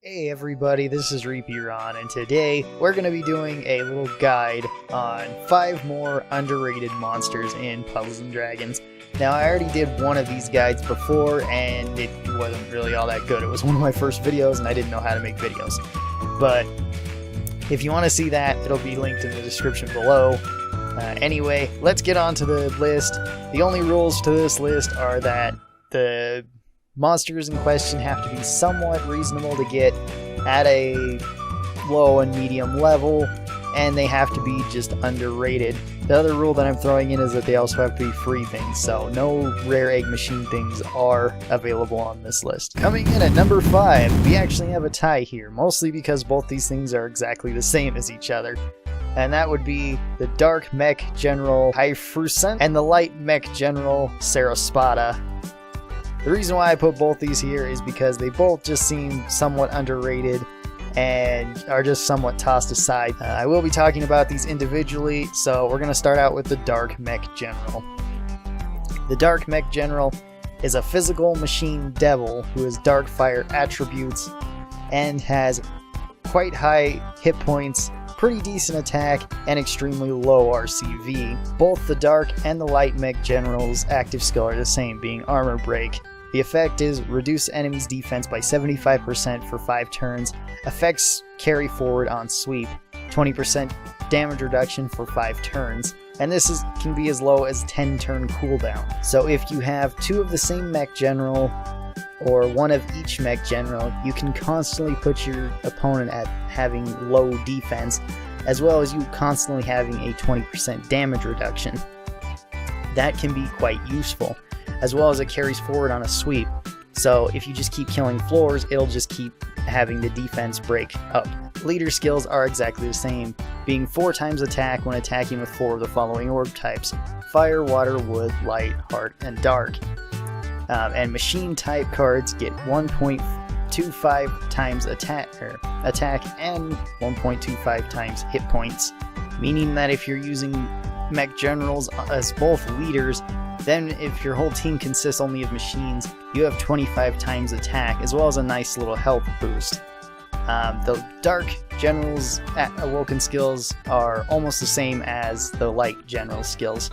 Hey everybody, this is Ron, and today we're going to be doing a little guide on 5 more underrated monsters in Puzzles & Dragons. Now, I already did one of these guides before, and it wasn't really all that good. It was one of my first videos, and I didn't know how to make videos. But if you want to see that, it'll be linked in the description below. Anyway, let's get on to the list. The only rules to this list are that the monsters in question have to be somewhat reasonable to get at a low and medium level, and they have to be just underrated. The other rule that I'm throwing in is that they also have to be free things, so no rare egg machine things are available on this list. Coming in at number 5, we actually have a tie here, mostly because both these things are exactly the same as each other. And that would be the Dark Mech General Hyfrusen and the Light Mech General Saraspada. The reason why I put both these here is because they both just seem somewhat underrated and are just somewhat tossed aside. I will be talking about these individually, so we're going to start out with the Dark Mech General. The Dark Mech General is a physical machine devil who has dark fire attributes and has quite high hit points, pretty decent attack, and extremely low RCV. Both the Dark and the Light Mech General's active skill are the same, being Armor Break. The effect is reduce enemies' defense by 75% for 5 turns. Effects carry forward on sweep. 20% damage reduction for 5 turns. And this can be as low as 10 turn cooldown. So if you have 2 of the same Mech General, or 1 of each Mech General, you can constantly put your opponent at having low defense, as well as you constantly having a 20% damage reduction. That can be quite useful, as well as it carries forward on a sweep. So if you just keep killing floors, it'll just keep having the defense break up. Leader skills are exactly the same, being 4 times attack when attacking with 4 of the following orb types: fire, water, wood, light, heart, and dark. And machine type cards get 1.25 times attack and 1.25 times hit points, meaning that if you're using Mech Generals as both leaders, then if your whole team consists only of machines, you have 25 times attack, as well as a nice little health boost. The Dark General's awoken skills are almost the same as the Light General skills.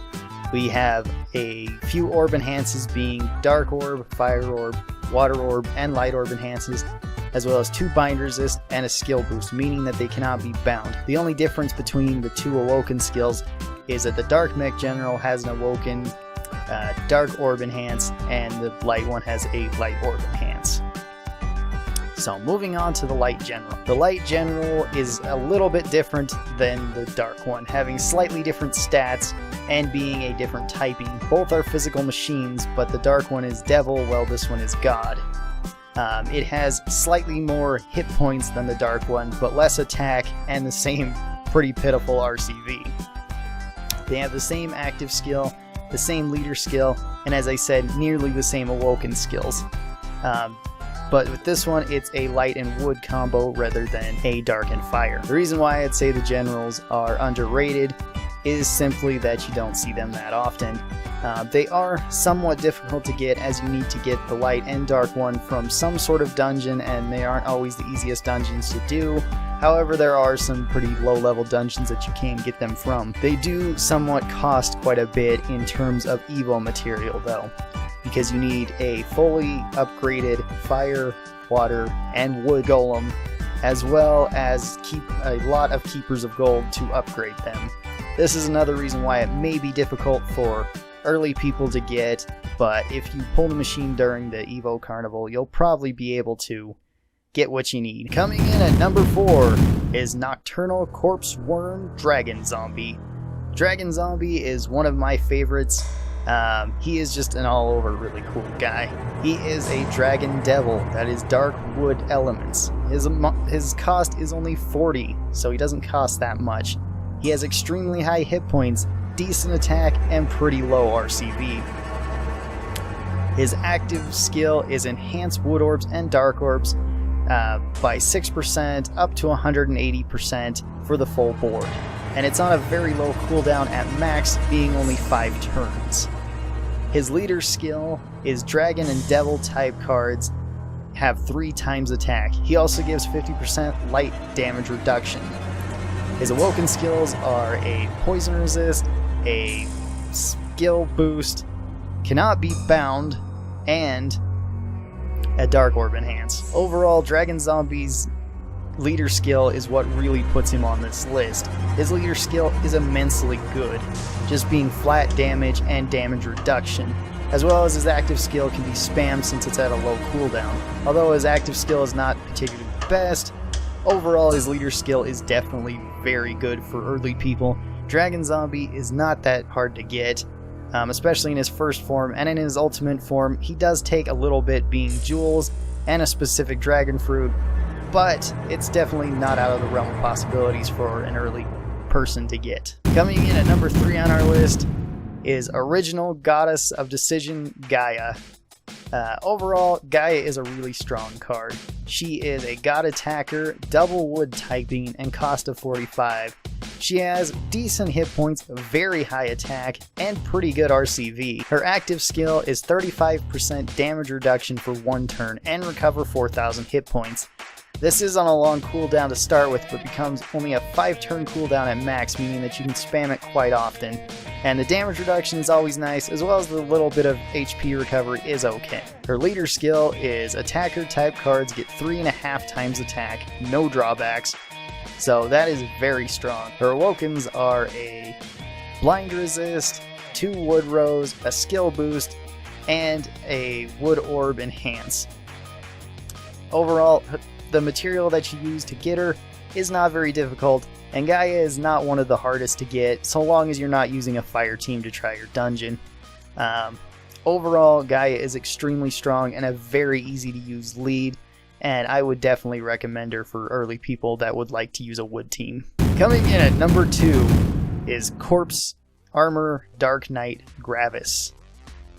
We have a few orb enhances, being Dark Orb, Fire Orb, Water Orb, and Light Orb enhances, as well as 2 bind resist and a skill boost, meaning that they cannot be bound. The only difference between the 2 awoken skills is that the Dark Mech General has an awoken Dark Orb enhance, and the Light one has a Light Orb enhance. So moving on to the Light General. The Light General is a little bit different than the Dark one, having slightly different stats and being a different typing. Both are physical machines, but the Dark one is Devil, while this one is God. It has slightly more hit points than the Dark one, but less attack and the same pretty pitiful RCV. They have the same active skill, the same leader skill, and as I said, nearly the same awoken skills. But with this one, it's a light and wood combo rather than a dark and fire. The reason why I'd say the generals are underrated is simply that you don't see them that often. They are somewhat difficult to get, as you need to get the light and dark one from some sort of dungeon, and they aren't always the easiest dungeons to do. However, there are some pretty low-level dungeons that you can get them from. They do somewhat cost quite a bit in terms of Evo material, though, because you need a fully upgraded fire, water, and wood golem, as well as keep a lot of keepers of gold to upgrade them. This is another reason why it may be difficult for early people to get, but if you pull the machine during the Evo Carnival, you'll probably be able to get what you need. Coming in at number 4 is Nocturnal Corpse Worm Dragon Zombie. Dragon Zombie is one of my favorites. He is just an all-over really cool guy. He is a dragon devil that is dark wood elements. His cost is only 40, so he doesn't cost that much. He has extremely high hit points, decent attack, and pretty low RCV. His active skill is enhance wood orbs and dark orbs by 6% up to 180% for the full board. And it's on a very low cooldown at max, being only 5 turns. His leader skill is Dragon and Devil type cards have 3 times attack. He also gives 50% light damage reduction. His awoken skills are a poison resist, a skill boost, cannot be bound, and a dark orb enhance. Overall, Dragon Zombie's leader skill is what really puts him on this list. His leader skill is immensely good, just being flat damage and damage reduction, as well as his active skill can be spammed since it's at a low cooldown. Although his active skill is not particularly the best, overall his leader skill is definitely very good for early people. Dragon Zombie is not that hard to get, especially in his first form, and in his ultimate form he does take a little bit, being jewels and a specific dragon fruit, but it's definitely not out of the realm of possibilities for an early person to get. Coming in at number 3 on our list is Original Goddess of Decision, Gaia. Overall, Gaia is a really strong card. She is a god attacker, double wood typing, and cost of 45. She has decent hit points, very high attack, and pretty good RCV. Her active skill is 35% damage reduction for 1 turn and recover 4,000 hit points. This is on a long cooldown to start with, but becomes only a 5-turn cooldown at max, meaning that you can spam it quite often. And the damage reduction is always nice, as well as the little bit of HP recovery is okay. Her leader skill is attacker type cards get 3.5 times attack, no drawbacks, so that is very strong. Her awokens are a blind resist, 2 wood rose, a skill boost, and a wood orb enhance. Overall, the material that you use to get her is not very difficult, and Gaia is not one of the hardest to get, so long as you're not using a fire team to try your dungeon. Overall, Gaia is extremely strong and a very easy to use lead, and I would definitely recommend her for early people that would like to use a wood team. Coming in at number 2 is Corpse Armor Dark Knight Gravis.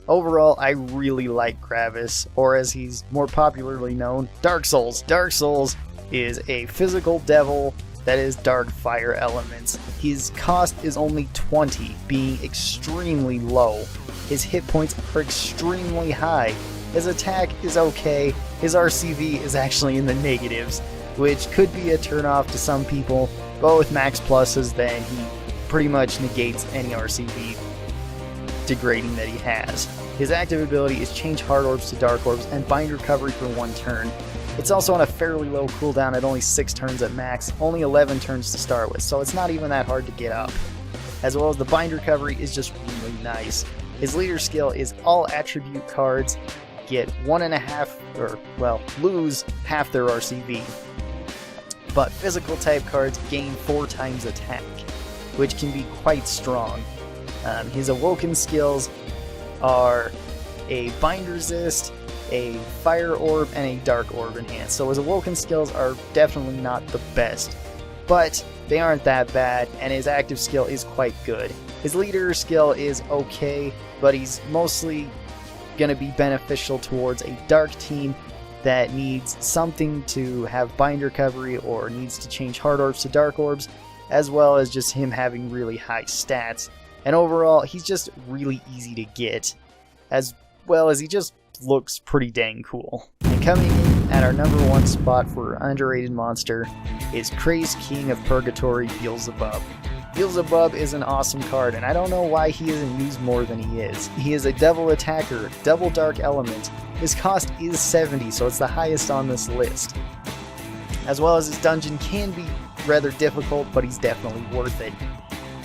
Overall, I really like Gravis, or as he's more popularly known, Dark Souls. Dark Souls is a physical devil that is dark fire elements. His cost is only 20, being extremely low. His hit points are extremely high. His attack is okay. His RCV is actually in the negatives, which could be a turnoff to some people, but with max pluses then he pretty much negates any RCV degrading that he has. His active ability is change hard orbs to dark orbs and bind recovery for 1 turn. It's also on a fairly low cooldown at only 6 turns at max, only 11 turns to start with, so it's not even that hard to get up. As well as the bind recovery is just really nice. His leader skill is all attribute cards get 1.5, or well, lose half their RCV. But physical type cards gain 4 times attack, which can be quite strong. His awoken skills are a bind resist, a fire orb, and a dark orb enhance. So his awoken skills are definitely not the best, but they aren't that bad, and his active skill is quite good. His leader skill is okay, but he's mostly going to be beneficial towards a dark team that needs something to have bind recovery or needs to change hard orbs to dark orbs, as well as just him having really high stats. And overall, he's just really easy to get, as well as he just looks pretty dang cool. And coming in at our number 1 spot for underrated monster is Crazed King of Purgatory, Beelzebub. Beelzebub is an awesome card, and I don't know why he isn't used more than he is. He is a devil attacker, double dark element. His cost is 70, so it's the highest on this list. As well as his dungeon can be rather difficult, but he's definitely worth it.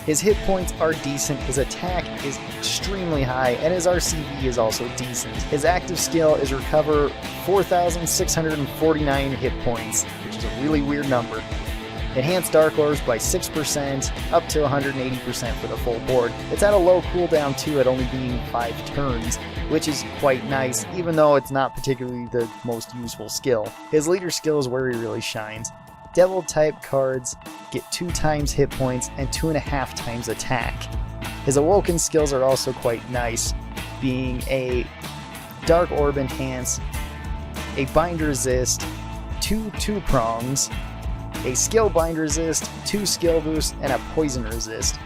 His hit points are decent, his attack is extremely high, and his RCV is also decent. His active skill is recover 4,649 hit points, which is a really weird number. Enhance Dark Orbs by 6%, up to 180% for the full board. It's at a low cooldown too, at only being 5 turns, which is quite nice, even though it's not particularly the most useful skill. His leader skill is where he really shines. Devil type cards get 2 times hit points and 2.5 times attack. His awoken skills are also quite nice, being a Dark Orb Enhance, a Bind Resist, 2 2-prongs, a Skill Bind Resist, 2 Skill Boost, and a Poison Resist.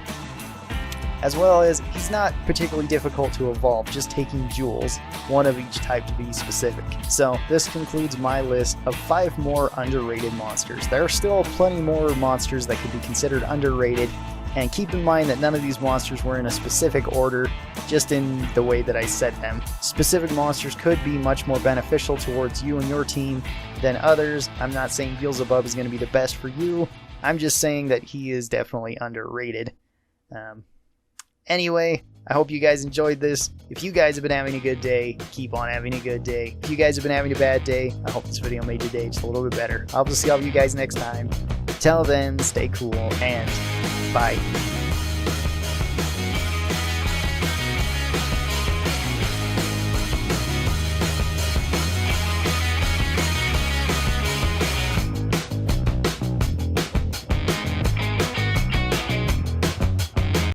as well as he's not particularly difficult to evolve, just taking jewels, one of each type to be specific. So this concludes my list of 5 more underrated monsters. There are still plenty more monsters that could be considered underrated, and keep in mind that none of these monsters were in a specific order, just in the way that I said them. Specific monsters could be much more beneficial towards you and your team than others. I'm not saying Beelzebub is going to be the best for you, I'm just saying that he is definitely underrated. Anyway, I hope you guys enjoyed this. If you guys have been having a good day, keep on having a good day. If you guys have been having a bad day, I hope this video made your day just a little bit better. I'll see all of you guys next time. Till then, stay cool, and bye.